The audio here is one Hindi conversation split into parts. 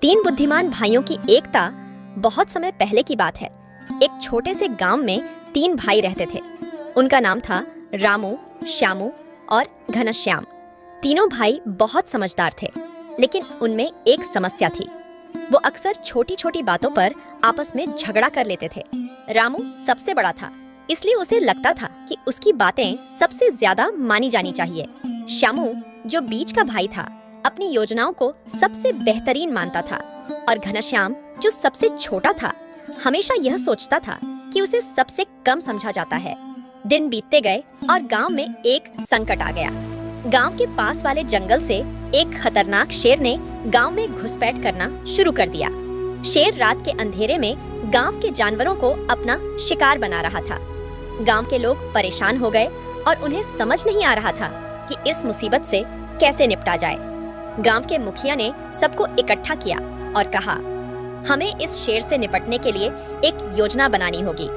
तीन बुद्धिमान भाइयों की एकता बहुत समय पहले की बात है। एक छोटे से गांव में तीन भाई रहते थे। उनका नाम था रामू, श्यामू और घनश्याम। तीनों भाई बहुत समझदार थे, लेकिन उनमें एक समस्या थी। वो अक्सर छोटी छोटी बातों पर आपस में झगड़ा कर लेते थे। रामू सबसे बड़ा था, इसलिए उसे लगता था कि उसकी बातें सबसे ज्यादा मानी जानी चाहिए। श्यामू, जो बीच का भाई था, अपनी योजनाओं को सबसे बेहतरीन मानता था, और घनश्याम, जो सबसे छोटा था, हमेशा यह सोचता था कि उसे सबसे कम समझा जाता है। दिन बीतते गए और गांव में एक संकट आ गया। गांव के पास वाले जंगल से एक खतरनाक शेर ने गांव में घुसपैठ करना शुरू कर दिया। शेर रात के अंधेरे में गांव के जानवरों को अपना शिकार बना रहा था। गांव के लोग परेशान हो गए और उन्हें समझ नहीं आ रहा था कि इस मुसीबत से कैसे निपटा जाए। गांव के मुखिया ने सबको इकट्ठा किया और कहा, हमें इस शेर से निपटने के लिए एक योजना बनानी होगी।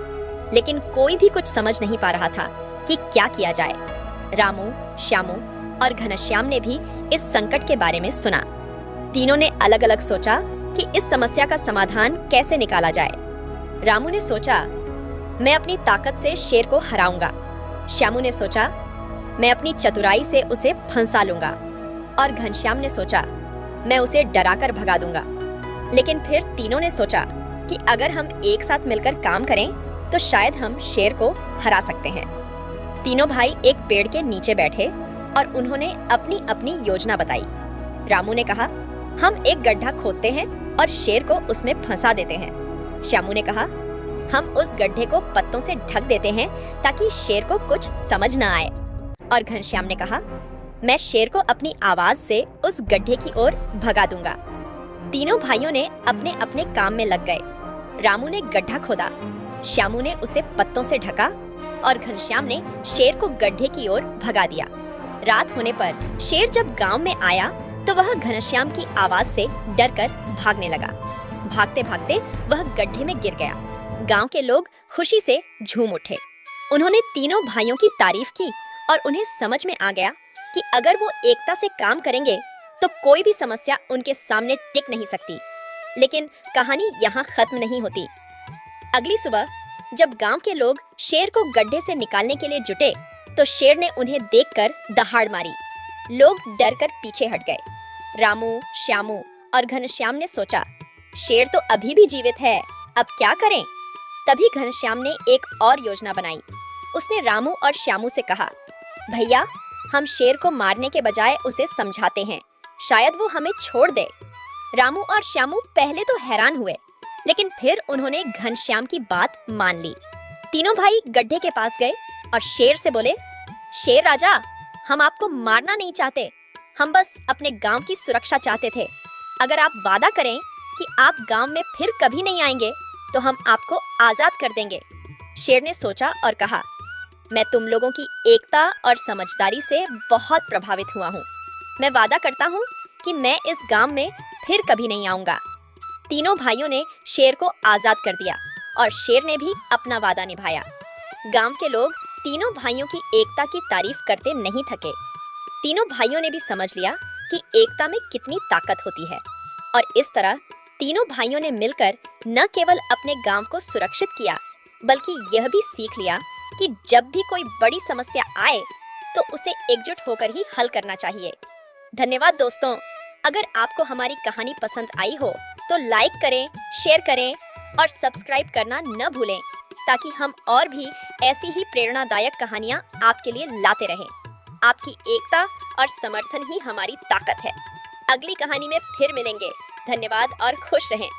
लेकिन कोई भी कुछ समझ नहीं पा रहा था कि क्या किया जाए। रामू, श्यामू और घनश्याम ने भी इस संकट के बारे में सुना। तीनों ने अलग अलग सोचा कि इस समस्या का समाधान कैसे निकाला जाए। रामू ने सोचा, मैं अपनी ताकत से शेर को हराऊंगा। श्यामू ने सोचा, मैं अपनी चतुराई से उसे फंसा लूंगा। और घनश्याम ने सोचा, मैं उसे डराकर भगा दूंगा। लेकिन फिर तीनों ने सोचा कि अगर हम एक साथ मिलकर काम करें तो शायद हम शेर को हरा सकते हैं। तीनों भाई एक पेड़ के नीचे बैठे और उन्होंने अपनी अपनी योजना बताई। रामू ने कहा, हम एक गड्ढा खोदते हैं और शेर को उसमें फंसा देते हैं। श्यामू ने कहा, हम उस गड्ढे को पत्तों से ढक देते हैं ताकि शेर को कुछ समझ न आए। और घनश्याम ने कहा, मैं शेर को अपनी आवाज से उस गड्ढे की ओर भगा दूंगा। तीनों भाइयों ने अपने अपने काम में लग गए। रामू ने गड्ढा खोदा, श्यामू ने उसे पत्तों से ढका और घनश्याम ने शेर को गड्ढे की ओर भगा दिया। रात होने पर शेर जब गांव में आया तो वह घनश्याम की आवाज से डरकर भागने लगा। भागते भागते वह गड्ढे में गिर गया। गांव के लोग खुशी से झूम उठे। उन्होंने तीनों भाइयों की तारीफ की और उन्हें समझ में आ गया कि अगर वो एकता से काम करेंगे तो कोई भी समस्या उनके सामने टिक नहीं सकती। लेकिन कहानी यहाँ खत्म नहीं होती। अगली सुबह जब गांव के लोग शेर को गड्ढे से निकालने के लिए जुटे तो शेर ने उन्हें देखकर दहाड़ मारी। लोग डरकर पीछे हट गए। रामू, श्यामू और घनश्याम ने सोचा, शेर तो अभी भी जीवित है, अब क्या करें? तभी घनश्याम ने एक और योजना बनाई। उसने रामू और श्यामू से कहा, भैया, हम शेर को मारने के बजाय उसे समझाते हैं, शायद वो हमें छोड़ दे। रामू और श्यामू पहले तो हैरान हुए, लेकिन फिर उन्होंने घनश्याम की बात मान ली। तीनों भाई गड्ढे के पास गए और शेर से बोले, शेर राजा, हम आपको मारना नहीं चाहते, हम बस अपने गांव की सुरक्षा चाहते थे। अगर आप वादा करें कि आप गांव में फिर कभी नहीं आएंगे तो हम आपको आजाद कर देंगे। शेर ने सोचा और कहा, मैं तुम लोगों की एकता और समझदारी से बहुत प्रभावित हुआ हूँ। मैं वादा करता हूँ कि मैं इस गांव में फिर कभी नहीं आऊंगा। तीनों भाइयों ने शेर को आजाद कर दिया और शेर ने भी अपना वादा निभाया। गांव के लोग तीनों भाइयों की एकता की तारीफ करते नहीं थके। तीनों भाइयों ने भी समझ लिया कि एकता में कितनी ताकत होती है, और इस तरह तीनों भाइयों ने मिलकर न केवल अपने गांव को सुरक्षित किया, बल्कि यह भी सीख लिया कि जब भी कोई बड़ी समस्या आए तो उसे एकजुट होकर ही हल करना चाहिए। धन्यवाद दोस्तों। अगर आपको हमारी कहानी पसंद आई हो तो लाइक करें, शेयर करें और सब्सक्राइब करना न भूलें, ताकि हम और भी ऐसी ही प्रेरणादायक कहानियाँ आपके लिए लाते रहें। आपकी एकता और समर्थन ही हमारी ताकत है। अगली कहानी में फिर मिलेंगे। धन्यवाद और खुश रहें।